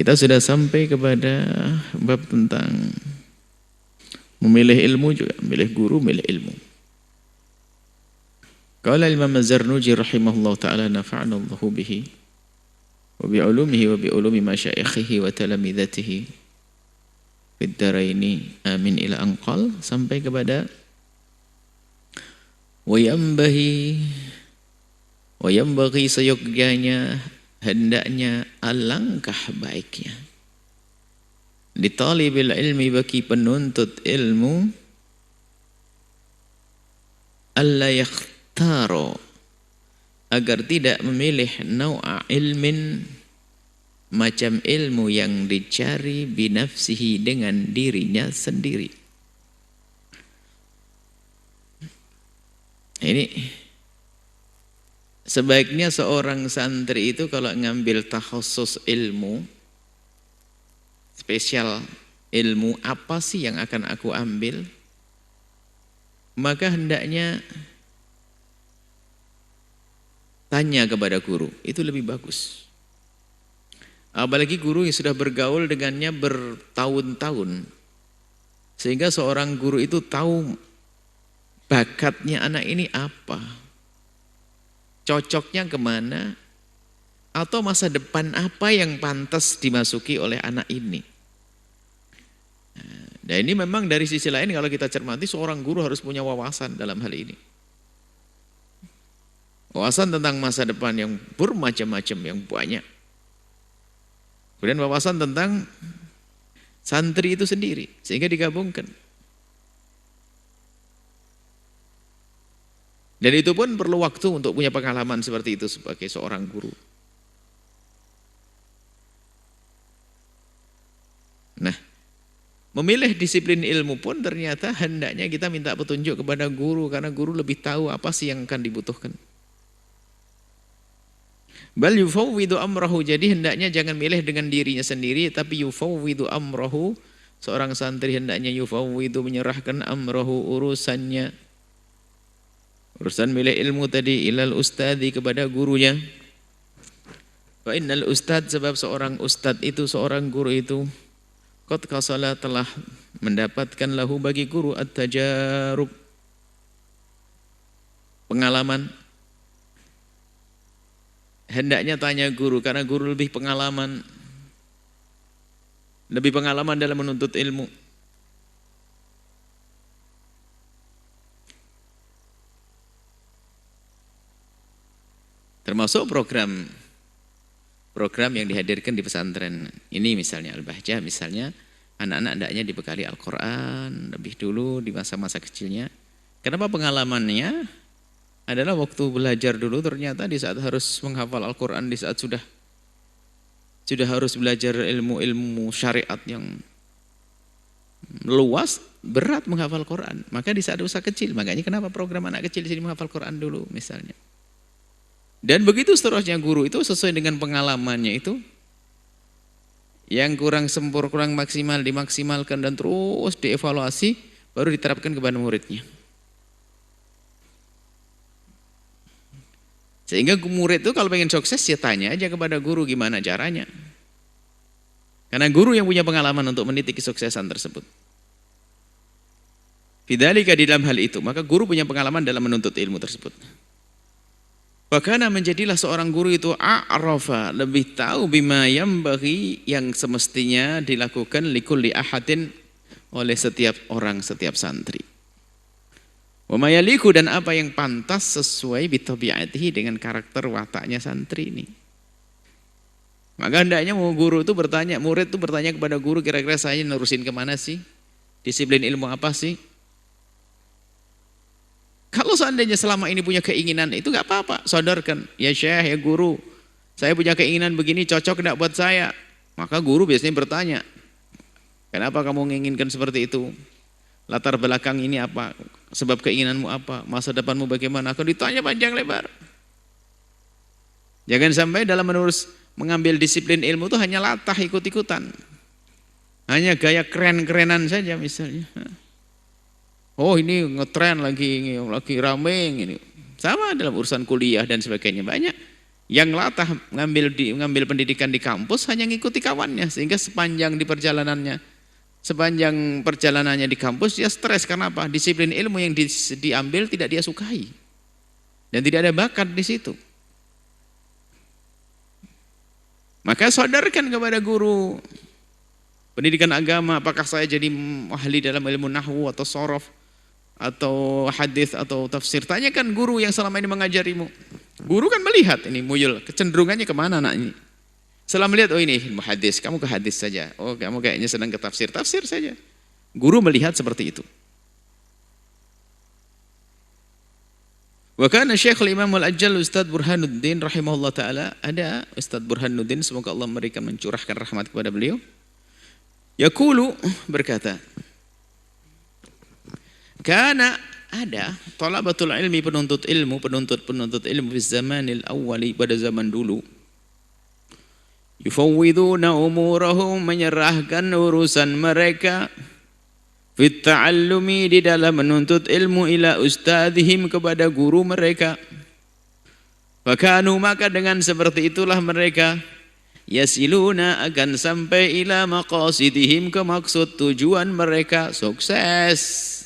Kita sudah sampai kepada bab tentang memilih ilmu juga, memilih guru, memilih ilmu. Qala Imam Az-Zarnuji rahimahullah ta'ala nafa'ana Allahu bihi wa bi'ulumihi wa bi'ulumi masyaikhihi wa talamidatihi fid daraini amin ila anqal, sampai kepada wa yambaghi seyogyanya, hendaknya, alangkah baiknya di talibil ilmi, bagi penuntut ilmu, alla yakhtaro, agar tidak memilih nau'a ilmin, macam ilmu yang dicari, binafsihi, dengan dirinya sendiri. Ini sebaiknya seorang santri itu kalau ngambil takhusus ilmu, spesial ilmu apa sih yang akan aku ambil, maka hendaknya tanya kepada guru, itu lebih bagus. Apalagi guru yang sudah bergaul dengannya bertahun-tahun, sehingga seorang guru itu tahu bakatnya anak ini apa, cocoknya kemana, atau masa depan apa yang pantas dimasuki oleh anak ini. Nah, ini memang dari sisi lain kalau kita cermati, seorang guru harus punya wawasan dalam hal ini. Wawasan tentang masa depan yang bermacam-macam, yang banyak. Kemudian wawasan tentang santri itu sendiri, sehingga digabungkan. Dan itu pun perlu waktu untuk punya pengalaman seperti itu sebagai seorang guru. Nah, memilih disiplin ilmu pun ternyata hendaknya kita minta petunjuk kepada guru, karena guru lebih tahu apa sih yang akan dibutuhkan. Bal yufawwidu amrahu, jadi hendaknya jangan milih dengan dirinya sendiri, tapi yufawwidu amrahu, seorang santri hendaknya yufawwidu, menyerahkan amrahu, urusannya, urusan milih ilmu tadi, ilal ustadi, kepada gurunya. Wa innal ustad, sebab seorang ustad itu, seorang guru itu, qad kasala, telah mendapatkan lahu, bagi guru, at-tajarub, pengalaman. Hendaknya tanya guru, karena guru lebih pengalaman dalam menuntut ilmu. Termasuk program yang dihadirkan di pesantren ini, misalnya Al-Bahjah, misalnya anak-anak hendaknya dibekali Al-Quran lebih dulu di masa-masa kecilnya. Kenapa pengalamannya adalah waktu belajar dulu ternyata di saat harus menghafal Al-Quran, di saat sudah harus belajar ilmu-ilmu syariat yang luas, berat menghafal Quran. Maka di saat usaha kecil, makanya kenapa program anak kecil di sini menghafal Quran dulu misalnya. Dan begitu seterusnya, guru itu sesuai dengan pengalamannya itu, yang kurang sempurna, kurang maksimal, dimaksimalkan dan terus dievaluasi, baru diterapkan kepada muridnya. Sehingga murid itu kalau pengen sukses, ya tanya aja kepada guru gimana caranya. Karena guru yang punya pengalaman untuk meniti kesuksesan tersebut. Bidzalika, di dalam hal itu, maka guru punya pengalaman dalam menuntut ilmu tersebut. Bahkan menjadilah seorang guru itu a'rafa, lebih tahu bima yambaghi, yang semestinya dilakukan likulli ahadin, oleh setiap orang, setiap santri. Wa ma yaliku, dan apa yang pantas sesuai bitabiatihi, dengan karakter wataknya santri ini. Maka hendaknya guru itu bertanya, murid itu bertanya kepada guru, kira-kira saya nerusin kemana sih? Disiplin ilmu apa sih? Kalau seandainya selama ini punya keinginan itu gak apa-apa, sodorkan. Ya Syekh, ya guru, saya punya keinginan begini, cocok gak buat saya? Maka guru biasanya bertanya, kenapa kamu menginginkan seperti itu? Latar belakang ini apa? Sebab keinginanmu apa? Masa depanmu bagaimana? Akan ditanya panjang lebar. Jangan sampai dalam mengambil disiplin ilmu itu hanya latah, ikut-ikutan. Hanya gaya keren-kerenan saja misalnya. Oh ini ngetren lagi rame ini. Sama dalam urusan kuliah dan sebagainya, banyak Yang latah ngambil pendidikan di kampus hanya ngikuti kawannya, sehingga sepanjang perjalanannya di kampus dia stres. Karena apa? Disiplin ilmu yang diambil tidak dia sukai dan tidak ada bakat di situ. Maka sadarkan kepada guru pendidikan agama, apakah saya jadi ahli dalam ilmu nahwu atau sorof atau hadis atau tafsir. Tanyakan guru yang selama ini mengajarimu. Guru kan melihat ini muyul, kecenderungannya kemana anak ini. Setelah melihat, oh ini ilmu hadis, kamu ke hadis saja. Oh kamu kayaknya sedang ke tafsir, tafsir saja. Guru melihat seperti itu. Wa kana Syekhul Imam Al-Ajjal Ustaz Burhanuddin rahimahullah taala, ada Ustaz Burhanuddin, semoga Allah memberikan mencurahkan rahmat kepada beliau. Yaqulu, berkata, karena ada talabatul ilmi, penuntut ilmu di zamanil awwali, pada zaman dulu, yufawwiduna umurahum, menyerahkan urusan mereka, fit ta'allumi, di dalam menuntut ilmu, ila ustadzihim, kepada guru mereka. Fakanu, maka dengan seperti itulah mereka yasiluna, akan sampai ila maqasidihim, ke maksud tujuan mereka, sukses.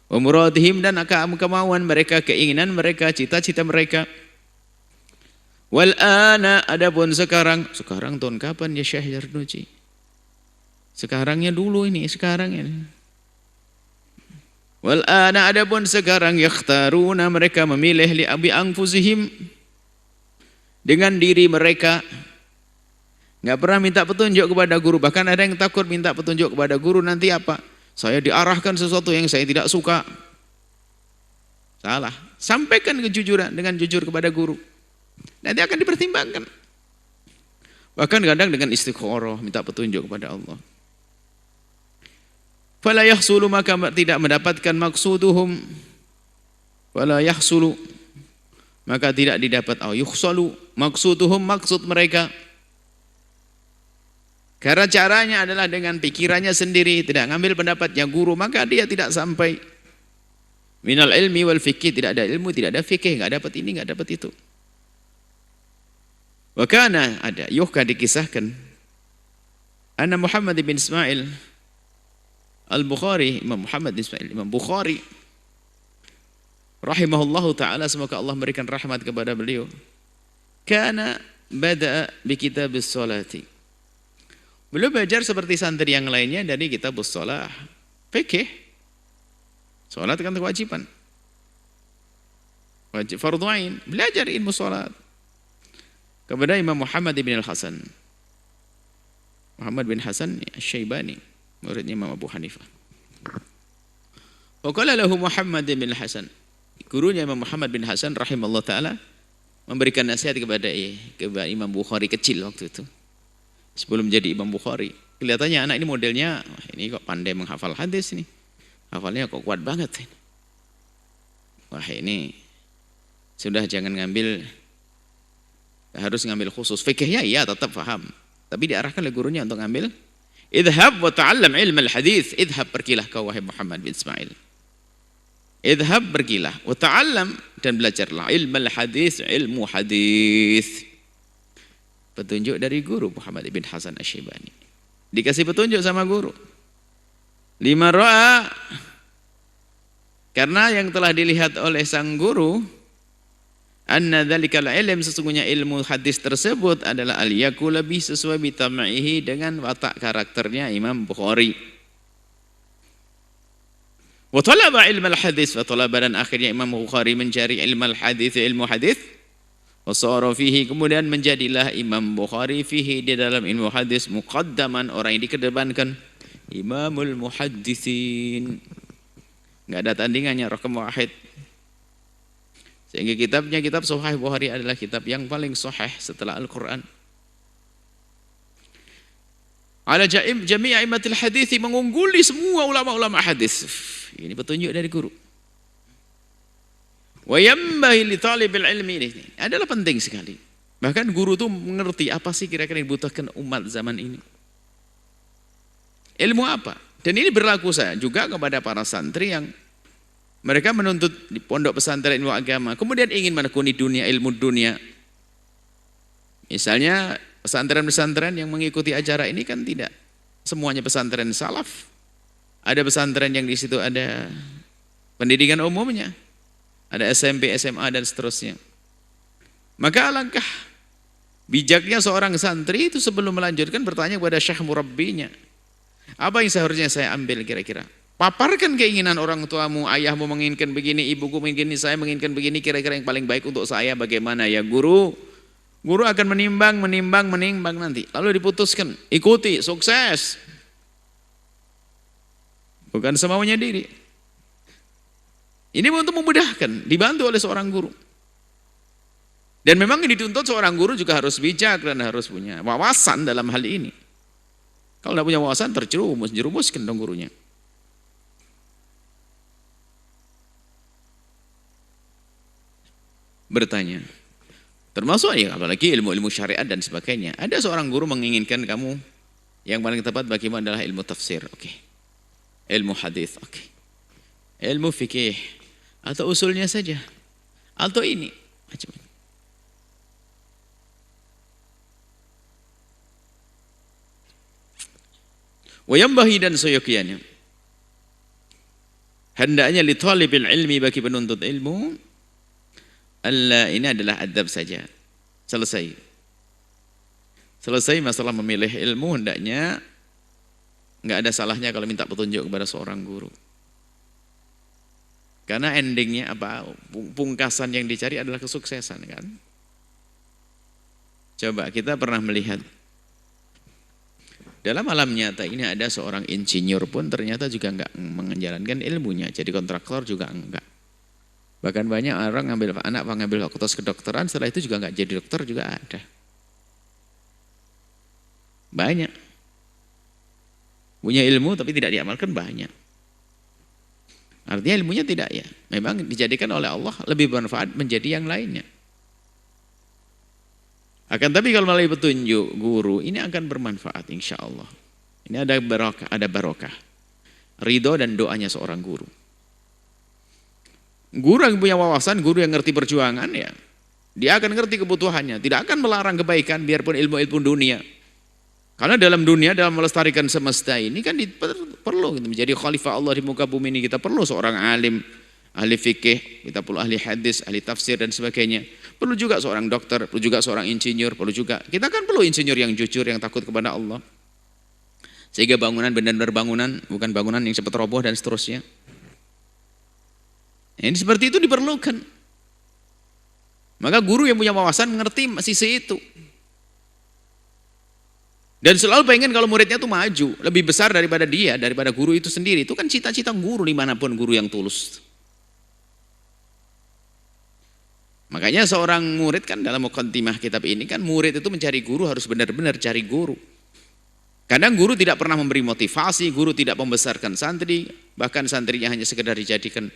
Wa muradihim, dan kemauan mereka, keinginan mereka, cita-cita mereka. Wal ana, adapun sekarang tahun kapan ya Syekh Zarnuji? Sekarangnya dulu ini, sekarang ini. Wal ana, adapun sekarang, yakhtaruna, mereka memilih li abi anfusihim, dengan diri mereka. Enggak pernah minta petunjuk kepada guru, bahkan ada yang takut minta petunjuk kepada guru, nanti apa? Saya diarahkan sesuatu yang saya tidak suka. Salah. Sampaikan kejujuran dengan jujur kepada guru. Nanti akan dipertimbangkan. Bahkan kadang dengan istikharah, minta petunjuk kepada Allah. Fala yahsulu, maka tidak mendapatkan maksuduhum. Fala yahsulu, maka tidak didapat. Yuhsalu maksuduhum, maksud mereka. Karena caranya adalah dengan pikirannya sendiri, tidak ngambil pendapatnya guru, maka dia tidak sampai minal ilmi wal fikih, tidak ada ilmu, tidak ada fikih, enggak dapat ini, enggak dapat itu. Wa kana, ada yuhka, dikisahkan, anna Muhammad bin Ismail Al-Bukhari, Imam Muhammad bin Ismail Imam Bukhari rahimahullahu taala, semoga Allah memberikan rahmat kepada beliau, kana bada'a bi kitabis sholati. Beliau belajar seperti santri yang lainnya dari kitabus shalah, fikih. Salat kan kewajiban, wajib fardhu ain, belajar ilmu salat kepada Imam Muhammad bin Al-Hasan. Muhammad bin Hasan Asy-Syaibani, muridnya Imam Abu Hanifah. Wa qala lahu Muhammad bin Hasan, gurunya Imam Muhammad bin Hasan rahimallahu taala, memberikan nasihat kepada Imam Bukhari kecil waktu itu. Sebelum jadi Imam Bukhari, kelihatannya anak ini modelnya, ini kok pandai menghafal hadis nih, hafalnya kok kuat banget. Wah ini sudah jangan ngambil, harus ngambil khusus. Fikihnya iya tetap paham, tapi diarahkan oleh gurunya untuk ngambil. Idhab wa ta'allam ilmu al-hadis, idhab, pergilah kau wahai Muhammad bin Ismail. Idhab, pergilah, wa ta'allam, dan belajarlah ilmu al-hadis, ilmu hadis. Petunjuk dari guru Muhammad bin Hasan Asy-Syaibani. Dikasih petunjuk sama guru. Lima ra'a, karena yang telah dilihat oleh sang guru, anna dzalikal ilm, sesungguhnya ilmu hadis tersebut adalah al-yaku, lebih sesuai bitamaihi, dengan watak karakternya Imam Bukhari. Wa talaba ilmu al-hadis, wa talaba, dan akhirnya Imam Bukhari mencari ilmu al-hadis, ilmu hadis. Wasara fihi, kemudian menjadilah Imam Bukhari fihi, di dalam ilmu hadis, muqaddaman, orang yang dikedepankan, Imamul Muhaddisin. Enggak ada tandingannya, rakam wahid. Sehingga kitabnya, kitab Sahih Bukhari adalah kitab yang paling sahih setelah Al-Qur'an. Ala jami' a'immatil hadis, mengungguli semua ulama-ulama hadis. Ini petunjuk dari guru. Wa yambahi li talibil ilmi, ini adalah penting sekali. Bahkan guru itu mengerti apa sih kira-kira yang dibutuhkan umat zaman ini. Ilmu apa? Dan ini berlaku saya juga kepada para santri yang mereka menuntut di pondok pesantren ilmu agama, kemudian ingin menekuni dunia, ilmu dunia. Misalnya pesantren-pesantren yang mengikuti acara ini kan tidak semuanya pesantren salaf. Ada pesantren yang di situ ada pendidikan umumnya, ada SMP, SMA dan seterusnya. Maka alangkah bijaknya seorang santri itu sebelum melanjutkan bertanya kepada syekh murabbinya, apa yang seharusnya saya ambil kira-kira? Paparkan keinginan orang tuamu, ayahmu menginginkan begini, ibuku menginginkan ini, saya menginginkan begini, kira-kira yang paling baik untuk saya bagaimana ya guru? Guru akan menimbang nanti. Lalu diputuskan, ikuti, sukses. Bukan semaunya diri. Ini untuk memudahkan, dibantu oleh seorang guru. Dan memang dituntut seorang guru juga harus bijak dan harus punya wawasan dalam hal ini. Kalau tidak punya wawasan jerumuskan dong gurunya. Bertanya, termasuk ya apalagi ilmu-ilmu syariat dan sebagainya. Ada seorang guru menginginkan kamu yang paling tepat bagimu adalah ilmu tafsir, oke. Ilmu hadis, oke. Ilmu fikih atau usulnya saja, atau ini macam ini. Wayambahi dan soyokiannya. Hendaknya li talibil ilmi bagi penuntut ilmu. Allah ini adalah adab saja. Selesai masalah memilih ilmu, hendaknya nggak ada salahnya kalau minta petunjuk kepada seorang guru. Karena endingnya apa? Pungkasan yang dicari adalah kesuksesan kan. Coba kita pernah melihat dalam alam nyata ini ada seorang insinyur pun ternyata juga nggak menjalankan ilmunya, jadi kontraktor juga enggak. Bahkan banyak orang ngambil fakultas kedokteran, setelah itu juga nggak jadi dokter juga ada. Banyak. Punya ilmu tapi tidak diamalkan banyak. Artinya ilmunya tidak ya. Memang dijadikan oleh Allah lebih bermanfaat menjadi yang lainnya. Akan tapi kalau melalui petunjuk guru ini akan bermanfaat insya Allah. Ini ada barokah. Ridho dan doanya seorang guru. Guru yang punya wawasan, guru yang ngerti perjuangan ya, dia akan ngerti kebutuhannya, tidak akan melarang kebaikan biarpun ilmu-ilmu dunia. Karena dalam dunia, dalam melestarikan semesta ini kan perlu gitu, menjadi khalifah Allah di muka bumi ini kita perlu seorang alim, ahli fikih, kita perlu ahli hadis, ahli tafsir dan sebagainya. Perlu juga seorang dokter, perlu juga seorang insinyur, perlu juga kita kan perlu insinyur yang jujur, yang takut kepada Allah. Sehingga bangunan benar-benar bangunan, bukan bangunan yang cepat roboh dan seterusnya. Ini seperti itu diperlukan. Maka guru yang punya wawasan mengerti sisi itu. Dan selalu pengen kalau muridnya itu maju, lebih besar daripada dia, daripada guru itu sendiri. Itu kan cita-cita guru dimanapun, guru yang tulus. Makanya seorang murid kan dalam muqaddimah kitab ini kan murid itu mencari guru harus benar-benar cari guru. Kadang guru tidak pernah memberi motivasi, guru tidak membesarkan santri, bahkan santrinya hanya sekedar dijadikan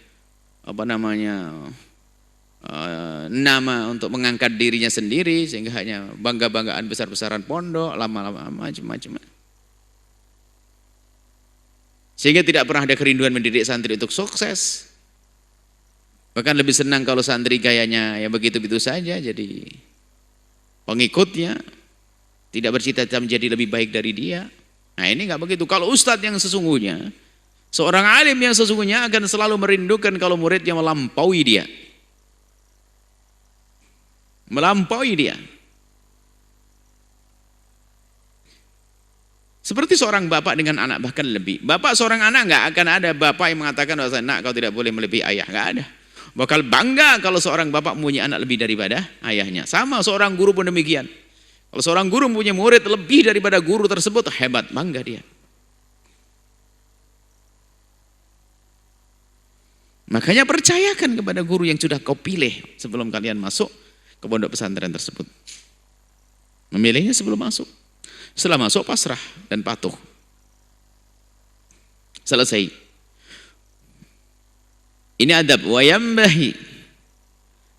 nama untuk mengangkat dirinya sendiri sehingga hanya bangga-banggaan besar-besaran pondok, lama-lama macam-macam. Sehingga tidak pernah ada kerinduan mendidik santri untuk sukses. Bahkan lebih senang kalau santri gayanya ya begitu-begitu saja, jadi pengikutnya tidak bercita-cita menjadi lebih baik dari dia. Nah ini enggak begitu. Kalau ustadz yang sesungguhnya, seorang alim yang sesungguhnya akan selalu merindukan kalau muridnya melampaui dia. Melampaui dia. Seperti seorang bapak dengan anak, bahkan lebih. Bapak seorang anak enggak akan ada bapak yang mengatakan, nak kau tidak boleh melebihi ayah. Enggak ada. Bakal bangga kalau seorang bapak mempunyai anak lebih daripada ayahnya. Sama seorang guru pun demikian. Kalau seorang guru mempunyai murid lebih daripada guru tersebut, hebat, bangga dia. Makanya percayakan kepada guru yang sudah kau pilih sebelum kalian masuk ke pondok pesantren tersebut. Memilihnya sebelum masuk. Setelah masuk pasrah dan patuh. Selesai. Ini adab. Wa yambahi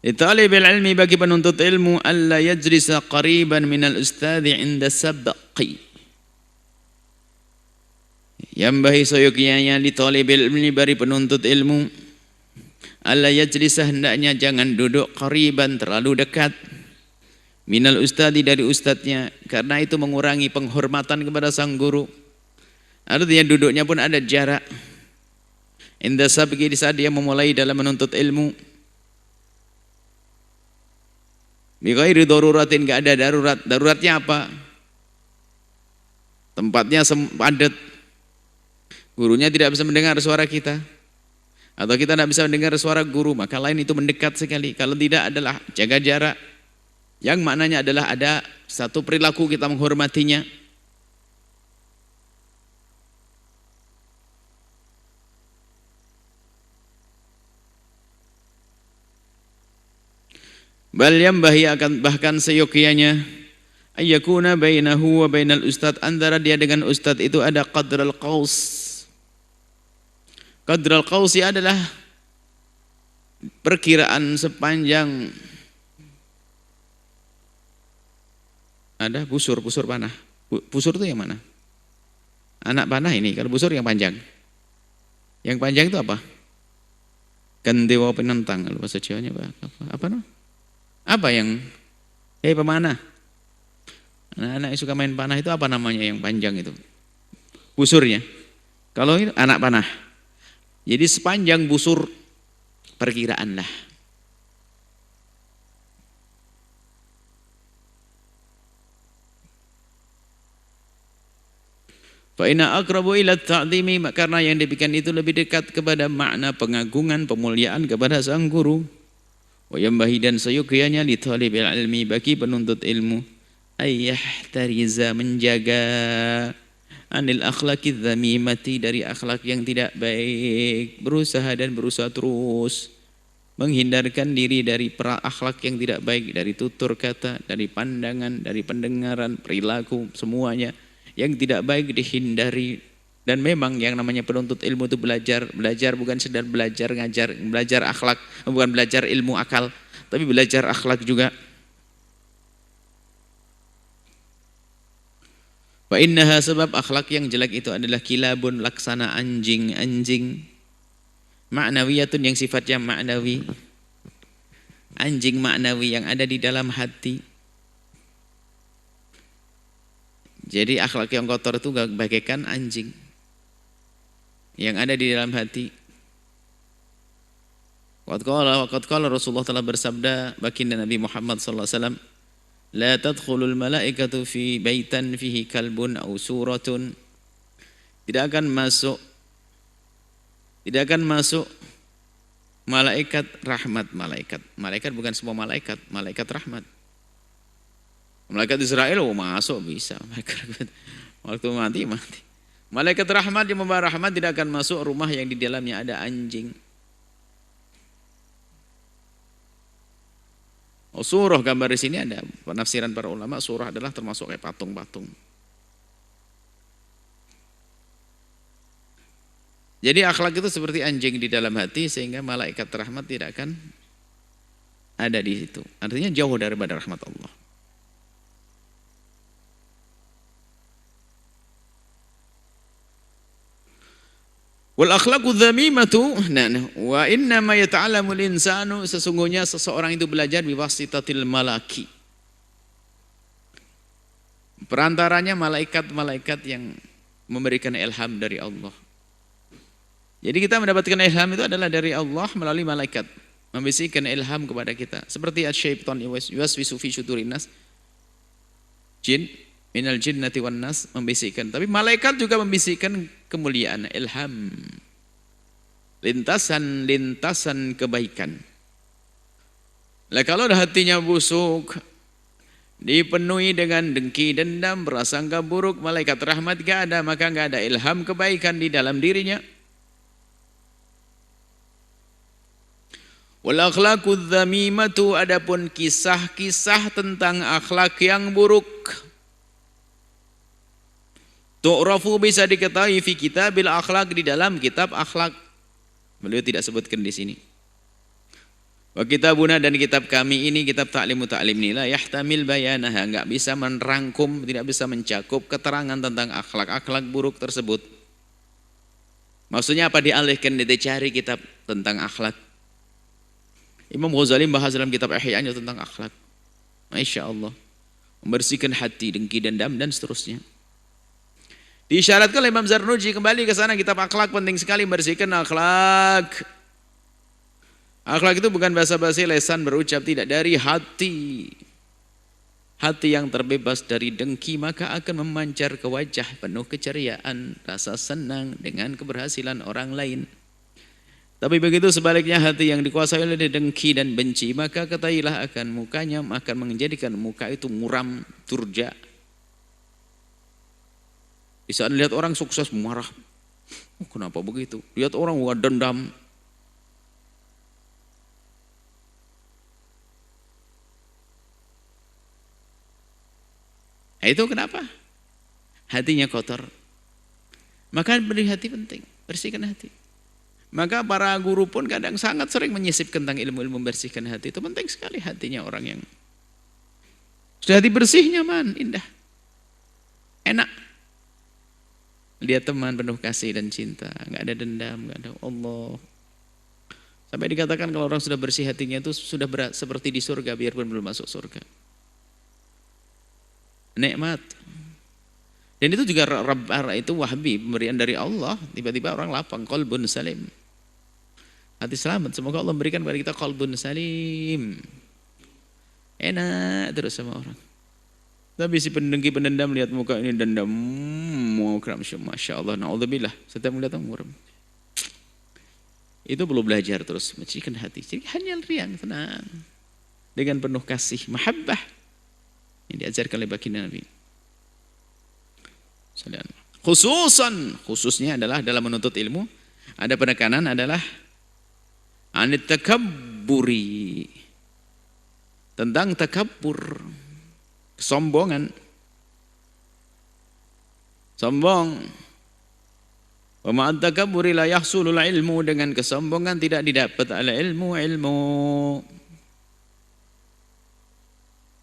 litalibil ilmi bagi penuntut ilmu alla yajlisa qariban minal ustadhi inda sabqi. Yambahi soyokianya litalibil ilmi bagi penuntut ilmu alla yajlisa hendaknya jangan duduk qariban terlalu dekat minal ustadi dari ustadznya, karena itu mengurangi penghormatan kepada sang guru. Artinya duduknya pun ada jarak. Inda sabqi, di saat dia memulai dalam menuntut ilmu. Bi ghairi daruratin, enggak ada darurat. Daruratnya apa? Tempatnya padat. Gurunya tidak bisa mendengar suara kita. Atau kita tidak bisa mendengar suara guru, maka lain itu mendekat sekali. Kalau tidak adalah jaga jarak. Yang maknanya adalah ada satu perilaku kita menghormatinya. Bal yambahi, akan bahkan seyogyanya ayyakuna bainahu wa bainal ustad, antara dia dengan ustad itu ada qadral qaus. Qadral qausi adalah perkiraan sepanjang ada busur panah. Busur itu yang mana? Anak panah ini, kalau busur yang panjang. Yang panjang itu apa? Gandewa penentang, kalau bahasa Jawanya apa no? Apa yang pemanah? Anak-anak yang suka main panah itu apa namanya yang panjang itu? Busurnya. Kalau ini anak panah. Jadi sepanjang busur perkiraan lah. Fa inna aqrabu ila ta'zimi, karena yang demikian itu lebih dekat kepada makna pengagungan, pemuliaan kepada sang guru. Wa yambahi, dan seyogyanya li thalibil ilmi, bagi penuntut ilmu, ayyahtariza, menjaga anil akhlaqidz dzamimati, dari akhlak yang tidak baik, berusaha terus menghindarkan diri dari akhlak yang tidak baik, dari tutur kata, dari pandangan, dari pendengaran, perilaku, semuanya yang tidak baik dihindari. Dan memang yang namanya penuntut ilmu itu belajar bukan sekedar belajar ngajar, belajar akhlak, bukan belajar ilmu akal, tapi belajar akhlak juga. Wa innaha, sebab akhlak yang jelek itu adalah kilabun, laksana anjing ma'nawiyatun, yang sifatnya ma'nawi, anjing ma'nawi yang ada di dalam hati. Jadi akhlak yang kotor itu bagaikan anjing yang ada di dalam hati. Waqad qala Rasulullah telah bersabda baginda Nabi Muhammad sallallahu alaihi wasallam, la tadkhulul malaikatu fi baitan fihi kalbun aw suratun, tidak akan masuk malaikat rahmat, malaikat bukan semua malaikat rahmat. Malaikat Israel masuk bisa, waktu mati. Malaikat rahmat yang membawa rahmat tidak akan masuk rumah yang di dalamnya ada anjing. Surah, gambar di sini ada penafsiran para ulama, surah adalah termasuk kayak patung-patung. Jadi akhlak itu seperti anjing di dalam hati, sehingga malaikat rahmat tidak akan ada di situ. Artinya jauh daripada rahmat Allah. Wal akhlaqu dzamimatu, wa inna ma yata'allamul insanu, sesungguhnya seseorang itu belajar biwasitatil malaki, perantaranya malaikat-malaikat yang memberikan ilham dari Allah. Jadi kita mendapatkan ilham itu adalah dari Allah melalui malaikat, membisikkan ilham kepada kita. Seperti asy-syaitan yuwaswisu fi syudurin nas, jin minal jinnati wan nas, membisikkan. Tapi malaikat juga membisikkan kemuliaan, ilham, lintasan kebaikan. Lah kalau hatinya busuk, dipenuhi dengan dengki, dendam, prasangka buruk, malaikat rahmat gak ada, maka gak ada ilham kebaikan di dalam dirinya. Wal akhlaqudz dzamimatu, adapun kisah-kisah tentang akhlak yang buruk, tu'rafu, bisa diketahui fi kitabil akhlak, di dalam kitab akhlak. Beliau tidak sebutkan di sini. Wa kitabuna, dan kitab kami ini, kitab Ta'limu Ta'lim ini, la yahtamil bayanaha, enggak bisa merangkum, tidak bisa mencakup keterangan tentang akhlak-akhlak buruk tersebut. Maksudnya apa dialihkan, dicari kitab tentang akhlak. Imam Ghazali bahas dalam kitab Ihya'nya tentang akhlak. Masya Allah. Membersihkan hati, dengki, dendam, dan seterusnya. Diisyaratkan oleh Imam Zarnuji, kembali ke sana, kitab akhlak penting sekali membersihkan akhlak. Akhlak itu bukan basa-basi lesan berucap, tidak, dari hati. Hati yang terbebas dari dengki maka akan memancar ke wajah penuh keceriaan, rasa senang dengan keberhasilan orang lain. Tapi begitu sebaliknya hati yang dikuasai oleh dengki dan benci, maka ketahuilah akan mukanya akan menjadikan muka itu muram, durja. Di saat lihat orang sukses marah, oh, kenapa begitu? Lihat orang dendam. Nah, itu kenapa? Hatinya kotor. Maka beri hati penting, bersihkan hati. Maka para guru pun kadang sangat sering menyisip tentang ilmu-ilmu membersihkan hati. Itu penting sekali hatinya orang yang sudah hati bersih, nyaman, indah, enak. Lihat teman penuh kasih dan cinta, nggak ada dendam, nggak ada Allah. Sampai dikatakan kalau orang sudah bersih hatinya itu sudah seperti di surga biarpun belum masuk surga. Nikmat. Dan itu juga itu Wahbi, pemberian dari Allah. Tiba-tiba orang lapang, qalbun salim, hati selamat. Semoga Allah memberikan kepada kita qalbun salim, enak terus sama orang. Tapi si pendengki pendendam lihat muka ini dendam, mau kram, masya Allah, naudzubillah, setiap melihat muram. Itu perlu belajar terus mencucikan hati. Jadi hanya riang, tenang, dengan penuh kasih, mahabbah yang diajarkan oleh baginda Nabi. Khususnya adalah dalam menuntut ilmu ada penekanan adalah anit takabburi, tentang takabbur, kesombongan, sombong. Wa ma'at takabburi la yahsulul ilmu, dengan kesombongan tidak didapat ala ilmu.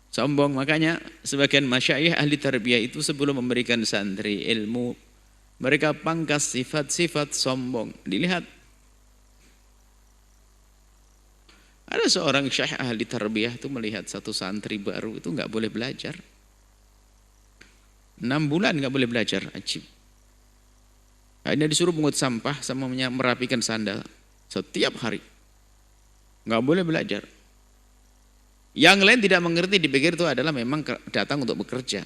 Sombong, makanya sebagian masyayikh ahli tarbiyah itu sebelum memberikan santri ilmu, mereka pangkas sifat-sifat sombong. Dilihat. Ada seorang syekh ahli tarbiyah itu melihat satu santri baru itu nggak boleh belajar. 6 bulan nggak boleh belajar, ajib. Akhirnya disuruh pungut sampah sama merapikan sandal setiap hari. Nggak boleh belajar. Yang lain tidak mengerti, dipikir itu adalah memang datang untuk bekerja.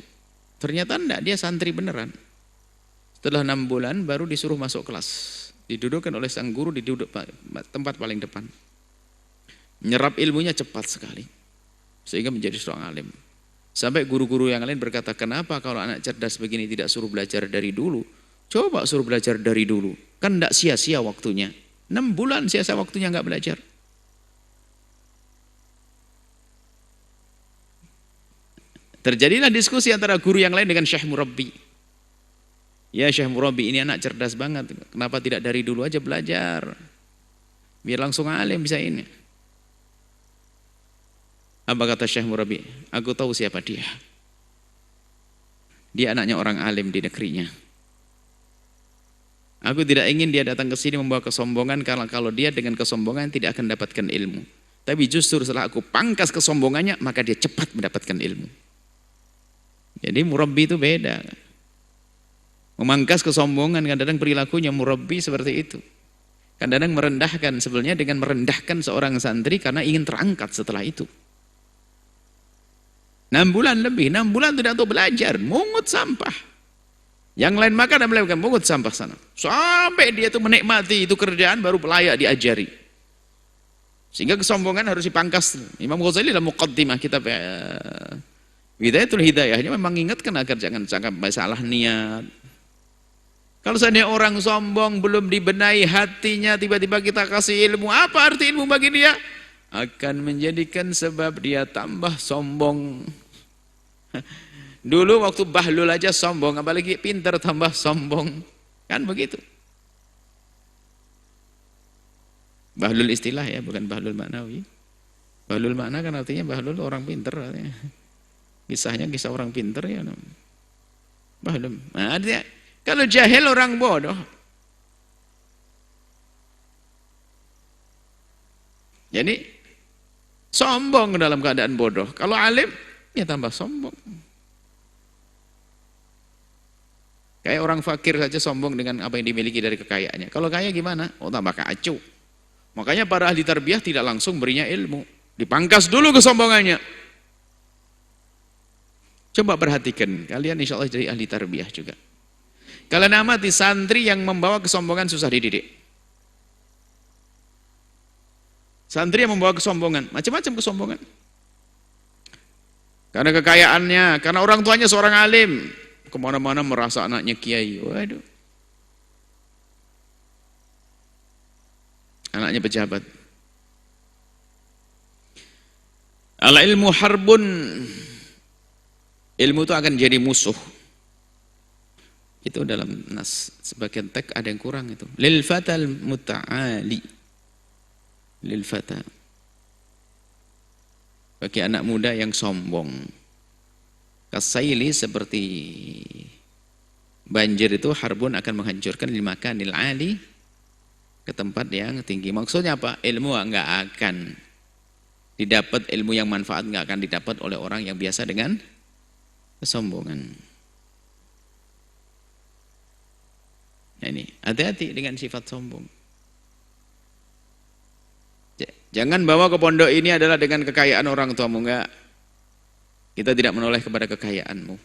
Ternyata enggak, dia santri beneran. Setelah 6 bulan baru disuruh masuk kelas. Didudukkan oleh sang guru di tempat paling depan. Nyerap ilmunya cepat sekali. Sehingga menjadi seorang alim. Sampai guru-guru yang lain berkata, kenapa kalau anak cerdas begini tidak suruh belajar dari dulu? Coba suruh belajar dari dulu. Kan enggak sia-sia waktunya. 6 bulan sia-sia waktunya enggak belajar. Terjadilah diskusi antara guru yang lain dengan Syekh Murabbi. Ya Syekh Murabbi, ini anak cerdas banget. Kenapa tidak dari dulu aja belajar? Biar langsung alim bisa ini. Apa kata Syekh Murabbi? Aku tahu siapa dia. Dia anaknya orang alim di negerinya. Aku tidak ingin dia datang ke sini membawa kesombongan, karena kalau dia dengan kesombongan tidak akan mendapatkan ilmu. Tapi justru setelah aku pangkas kesombongannya, maka dia cepat mendapatkan ilmu. Jadi murabbi itu beda. Memangkas kesombongan, kadang-kadang perilakunya murabbi seperti itu. Kadang-kadang merendahkan, sebenarnya dengan merendahkan seorang santri karena ingin terangkat setelah itu. 6 bulan lebih, 6 bulan tidak untuk belajar, mungut sampah. Yang lain makan dan melakukan mungut sampah sana. Sampai dia itu menikmati itu kerjaan baru layak diajari. Sehingga kesombongan harus dipangkas. Imam Ghazali dalam muqaddimah kitab Hidayatul Hidayahnya memang ingatkan agar jangan sampai salah niat. Kalau seandainya orang sombong belum dibenahi hatinya, tiba-tiba kita kasih ilmu, apa arti ilmu bagi dia? Akan menjadikan sebab dia tambah sombong. Dulu waktu bahlul aja sombong, apalagi pintar tambah sombong. Kan begitu. Bahlul istilah ya, bukan bahlul maknawi. Bahlul makna kan artinya bahlul orang pintar. Kisahnya kisah orang pintar ya. Bahlul. Nah, artinya kalau jahil orang bodoh. Jadi sombong dalam keadaan bodoh. Kalau alim ya tambah sombong. Kayak orang fakir saja sombong dengan apa yang dimiliki dari kekayaannya. Kalau kaya gimana? Oh, tambah kacau. Makanya para ahli tarbiyah tidak langsung berinya ilmu. Dipangkas dulu kesombongannya. Coba perhatikan, kalian insya Allah jadi ahli tarbiyah juga. Kalian amati santri yang membawa kesombongan susah dididik. Santri yang membawa kesombongan, macam-macam kesombongan. Karena kekayaannya, karena orang tuanya seorang alim, kemana-mana merasa anaknya kiai. Waduh. Anaknya pejabat. Al ilmu harbun. Ilmu itu akan jadi musuh. Itu dalam nas. Sebagian teks ada yang kurang itu. Lil fatal muta'ali. Lil fata. Bagi anak muda yang sombong. Kasaili seperti banjir itu harbun akan menghancurkan lil makanil ali ke tempat yang tinggi. Maksudnya apa? Ilmu enggak akan didapat, ilmu yang manfaat enggak akan didapat oleh orang yang biasa dengan kesombongan. Nah ini, hati-hati dengan sifat sombong. Jangan bawa ke pondok ini adalah dengan kekayaan orang tuamu, enggak. Kita tidak menoleh kepada kekayaanmu.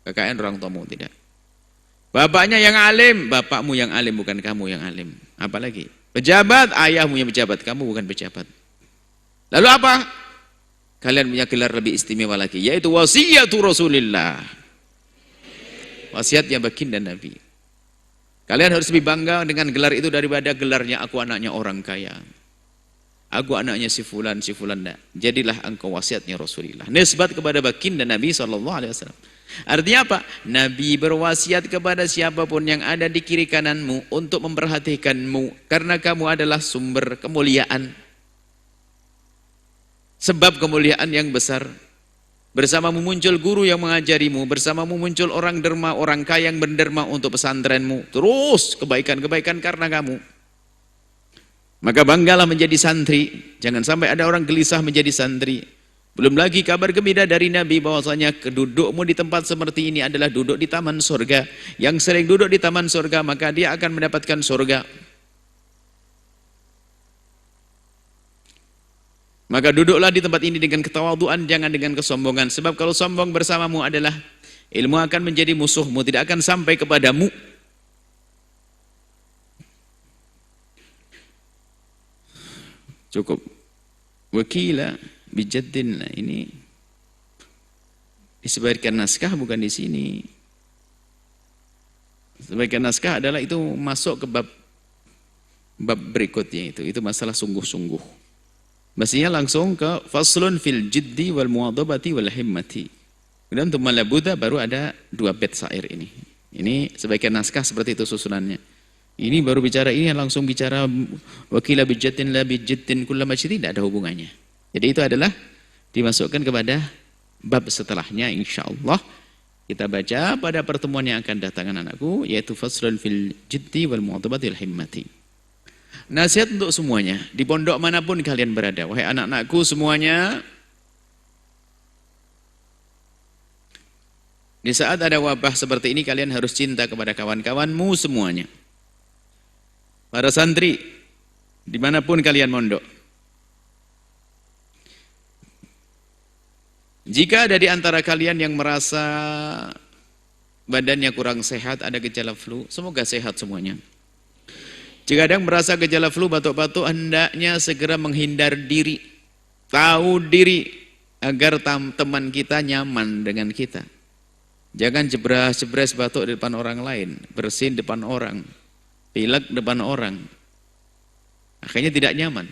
Kekayaan orang tuamu tidak. Bapaknya yang alim, bapakmu yang alim, bukan kamu yang alim. Apalagi pejabat, ayahmu yang pejabat, kamu bukan pejabat. Lalu apa? Kalian punya gelar lebih istimewa lagi, yaitu wasiatu Rasulillah. Wasiatnya baginda Nabi. Kalian harus lebih bangga dengan gelar itu daripada gelarnya aku anaknya orang kaya. Aku anaknya si fulan, si fulan. Jadilah engkau wasiatnya Rasulullah. Nisbat kepada baginda Nabi SAW. Artinya apa? Nabi berwasiat kepada siapapun yang ada di kiri kananmu untuk memperhatikanmu. Karena kamu adalah sumber kemuliaan. Sebab kemuliaan yang besar. Bersamamu muncul guru yang mengajarimu. Bersamamu muncul orang derma, orang kaya yang berderma untuk pesantrenmu. Terus kebaikan-kebaikan karena kamu. Maka banggalah menjadi santri. Jangan sampai ada orang gelisah menjadi santri. Belum lagi kabar gembira dari Nabi bahwasanya kedudukmu di tempat seperti ini adalah duduk di taman surga. Yang sering duduk di taman surga maka dia akan mendapatkan surga. Maka duduklah di tempat ini dengan ketawaduan, jangan dengan kesombongan. Sebab kalau sombong bersamamu adalah ilmu akan menjadi musuhmu, tidak akan sampai kepadamu. Cukup. Wakila bijaddin, ini disebarkan naskah bukan di sini. Sebagian naskah adalah itu masuk ke bab berikutnya itu masalah sungguh-sungguh. Mestinya langsung ke faslun fil jiddi wal muwadhabati wal himmati. Kemudian untuk malabuda baru ada 2 bait syair ini. Ini sebagian naskah seperti itu susunannya. Ini baru bicara ini langsung bicara wakila bijatin la bijatin kullama tidak ada hubungannya. Jadi itu adalah dimasukkan kepada bab setelahnya insyaallah. Kita baca pada pertemuan yang akan datang anakku yaitu faslun fil jiddi wal muwadhabati wal himmati. Nasihat untuk semuanya, di pondok manapun kalian berada, wahai anak-anakku semuanya, di saat ada wabah seperti ini kalian harus cinta kepada kawan-kawanmu semuanya. Para santri, dimanapun kalian mondok. Jika ada di antara kalian yang merasa badannya kurang sehat, ada gejala flu, semoga sehat semuanya. Jika ada yang merasa gejala flu, batuk-batuk, hendaknya segera menghindar diri. Tahu diri agar teman kita nyaman dengan kita. Jangan jebres-jebres batuk di depan orang lain, bersin depan orang, pilek depan orang. Akhirnya tidak nyaman.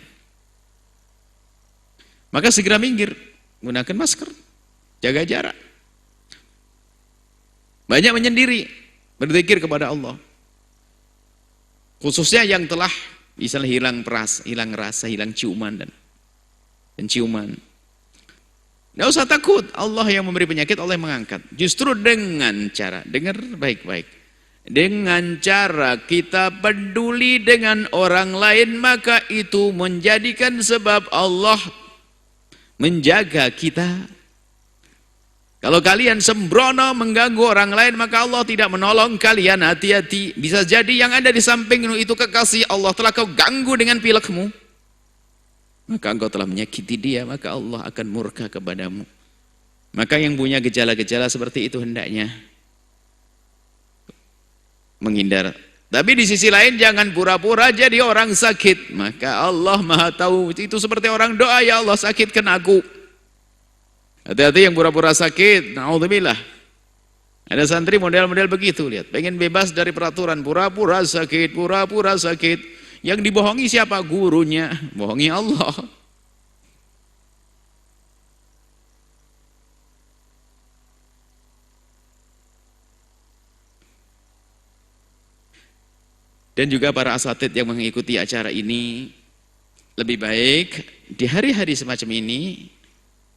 Maka segera minggir, gunakan masker, jaga jarak. Banyak menyendiri, berzikir kepada Allah. Khususnya yang telah misalnya hilang rasa, hilang ciuman dan penciuman. Tidak usah takut, Allah yang memberi penyakit, Allah yang mengangkat. Justru dengan cara, dengar baik-baik. Dengan cara kita peduli dengan orang lain, maka itu menjadikan sebab Allah menjaga kita. Kalau kalian sembrono mengganggu orang lain, maka Allah tidak menolong kalian. Hati-hati, bisa jadi yang ada di sampingmu itu kekasih Allah telah kau ganggu dengan pilekmu, maka engkau telah menyakiti dia, maka Allah akan murka kepadamu. Maka yang punya gejala-gejala seperti itu hendaknya menghindar. Tapi di sisi lain jangan pura-pura jadi orang sakit. Maka Allah Maha tahu, itu seperti orang doa, ya Allah sakitkan aku. Hati-hati yang pura-pura sakit, naudzubillah. Ada santri model-model begitu, lihat, pengen bebas dari peraturan, pura-pura sakit, pura-pura sakit. Yang dibohongi siapa? Gurunya, bohongi Allah. Dan juga para asatid yang mengikuti acara ini, lebih baik di hari-hari semacam ini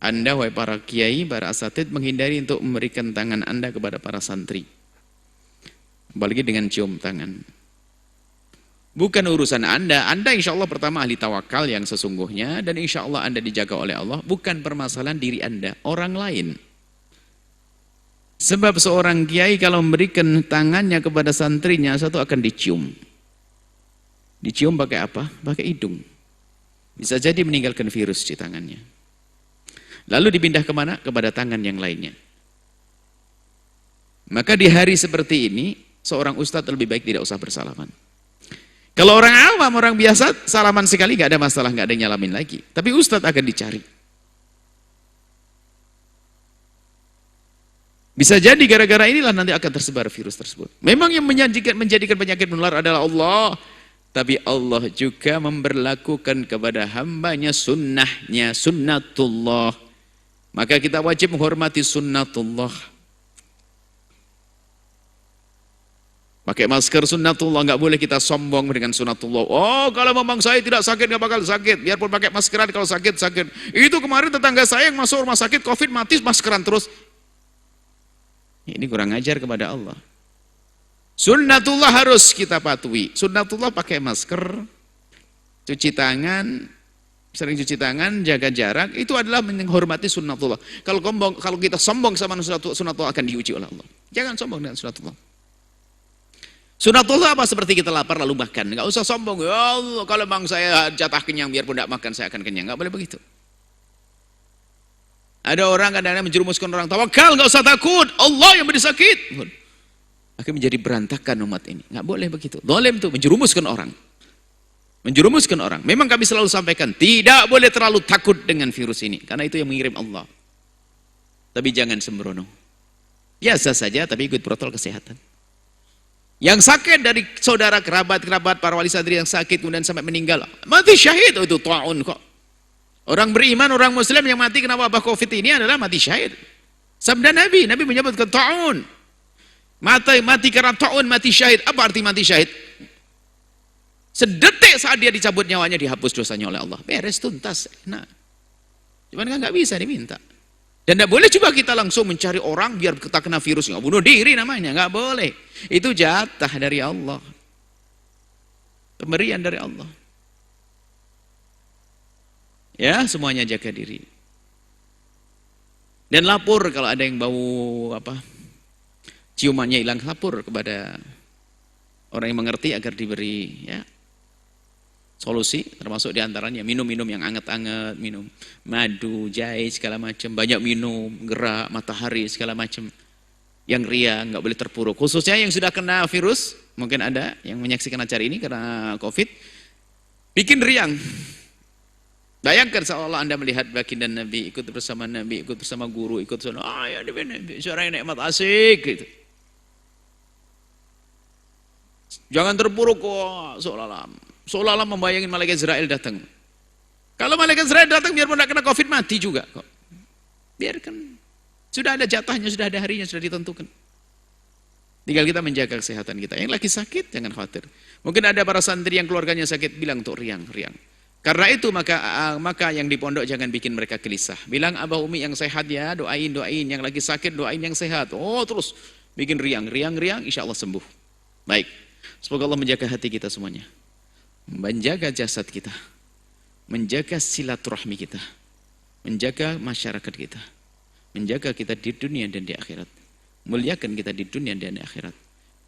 Anda, wahai para kiai, para asatid, menghindari untuk memberikan tangan Anda kepada para santri, apalagi dengan cium tangan. Bukan urusan Anda insya Allah pertama ahli tawakal yang sesungguhnya, dan insya Allah Anda dijaga oleh Allah. Bukan permasalahan diri Anda, orang lain. Sebab seorang kiai kalau memberikan tangannya kepada santrinya, satu akan dicium. Dicium pakai apa? Pakai hidung. Bisa jadi meninggalkan virus di tangannya. Lalu dipindah kemana? Kepada tangan yang lainnya. Maka di hari seperti ini, seorang ustadz lebih baik tidak usah bersalaman. Kalau orang awam, orang biasa, salaman sekali gak ada masalah, gak ada yang nyalamin lagi. Tapi ustadz akan dicari. Bisa jadi gara-gara inilah nanti akan tersebar virus tersebut. Memang yang menjadikan penyakit menular adalah Allah. Tapi Allah juga memberlakukan kepada hambanya sunnahnya, sunnatullah. Maka kita wajib menghormati sunnatullah. Pakai masker sunnatullah, nggak boleh kita sombong dengan sunnatullah. Oh, kalau memang saya tidak sakit, nggak bakal sakit. Biarpun pakai maskeran, kalau sakit, sakit. Itu kemarin tetangga saya yang masuk rumah sakit, COVID, mati, maskeran terus. Ini kurang ajar kepada Allah. Sunnatullah harus kita patuhi. Sunnatullah pakai masker, cuci tangan, sering cuci tangan, jaga jarak, itu adalah menghormati sunnatullah. Kalau kita sombong sama sunnatullah akan diuji oleh Allah. Jangan sombong dengan sunnatullah. Sunnatullah apa? Seperti kita lapar lalu makan. Enggak usah sombong. Ya Allah, kalau bang saya jatah kenyang, biarpun tidak makan saya akan kenyang. Enggak boleh begitu. Ada orang kadang-kadang menjerumuskan orang tawakal, enggak usah takut, Allah yang beri sakit. Akan menjadi berantakan umat ini. Enggak boleh begitu. Zalim itu menjerumuskan orang. Menjerumuskan orang. Memang kami selalu sampaikan, tidak boleh terlalu takut dengan virus ini, karena itu yang mengirim Allah. Tapi jangan sembrono. Biasa saja, tapi ikut protokol kesehatan. Yang sakit dari saudara, kerabat, para wali santri yang sakit kemudian sampai meninggal, mati syahid, itu ta'un kok. Orang beriman, orang muslim yang mati kena wabah COVID ini adalah mati syahid. Sabda Nabi menyebutkan ta'un. Mati karena ta'un, mati syahid. Apa arti mati syahid? Sedetik saat dia dicabut nyawanya, dihapus dosanya oleh Allah. Beres, tuntas. Nah, cuman kan nggak bisa diminta. Dan tidak boleh juga kita langsung mencari orang biar kita kena virus. Nggak, bunuh diri namanya, nggak boleh. Itu jatah dari Allah. Pemberian dari Allah. Ya, semuanya jaga diri. Dan lapor kalau ada yang bau ciumannya hilang, lapor kepada orang yang mengerti agar diberi solusi, termasuk diantaranya minum-minum yang anget-anget, minum madu, jahe segala macam, banyak minum, gerak, matahari segala macam. Yang riang nggak boleh terpuruk, khususnya yang sudah kena virus. Mungkin ada yang menyaksikan acara ini karena COVID, bikin riang. Bayangkan seolah Anda melihat baginda Nabi, ikut bersama Nabi, ikut bersama guru, ikut bersama ya Nabi, suara yang nikmat, asik gitu. Jangan terpuruk kok, seolah-olah membayangin malaikat Israel datang. Kalau malaikat Israel datang, biarpun tidak kena COVID, mati juga kok. Biarkan. Sudah ada jatahnya, sudah ada harinya, sudah ditentukan. Tinggal kita menjaga kesehatan kita. Yang lagi sakit, jangan khawatir. Mungkin ada para santri yang keluarganya sakit, bilang untuk riang. Karena itu maka yang di pondok jangan bikin mereka gelisah. Bilang Abah Umi yang sehat ya, doain. Yang lagi sakit, doain yang sehat. Oh terus bikin riang, insya Allah sembuh. Baik, semoga Allah menjaga hati kita semuanya. Menjaga jasad kita. Menjaga silaturahmi kita. Menjaga masyarakat kita. menjaga kita di dunia dan di akhirat, muliakan kita di dunia dan di akhirat.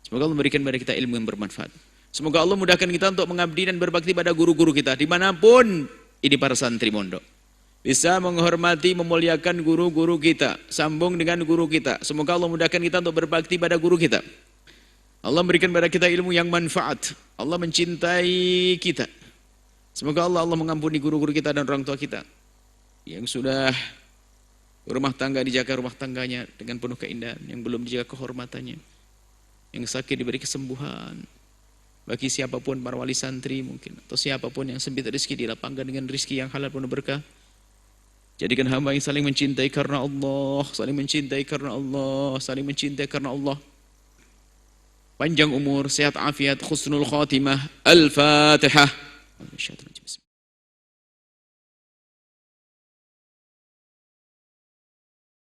Semoga Allah memberikan kepada kita ilmu yang bermanfaat. Semoga Allah mudahkan kita untuk mengabdi dan berbakti pada guru-guru kita dimanapun ini para santri mondok. Bisa menghormati, memuliakan guru-guru kita, sambung dengan guru kita. Semoga Allah mudahkan kita untuk berbakti pada guru kita. Allah memberikan kepada kita ilmu yang manfaat. Allah mencintai kita. Semoga Allah mengampuni guru-guru kita dan orang tua kita yang sudah rumah tangga dijaga rumah tangganya dengan penuh keindahan, yang belum dijaga kehormatannya, yang sakit diberi kesembuhan. Bagi siapapun para wali santri mungkin, atau siapapun yang sempit rezeki dilapangkan dengan rezeki yang halal penuh berkah. Jadikan hamba yang saling mencintai karena Allah, saling mencintai karena Allah, saling mencintai karena Allah. Panjang umur, sehat afiat, husnul khatimah. Al-Fatihah.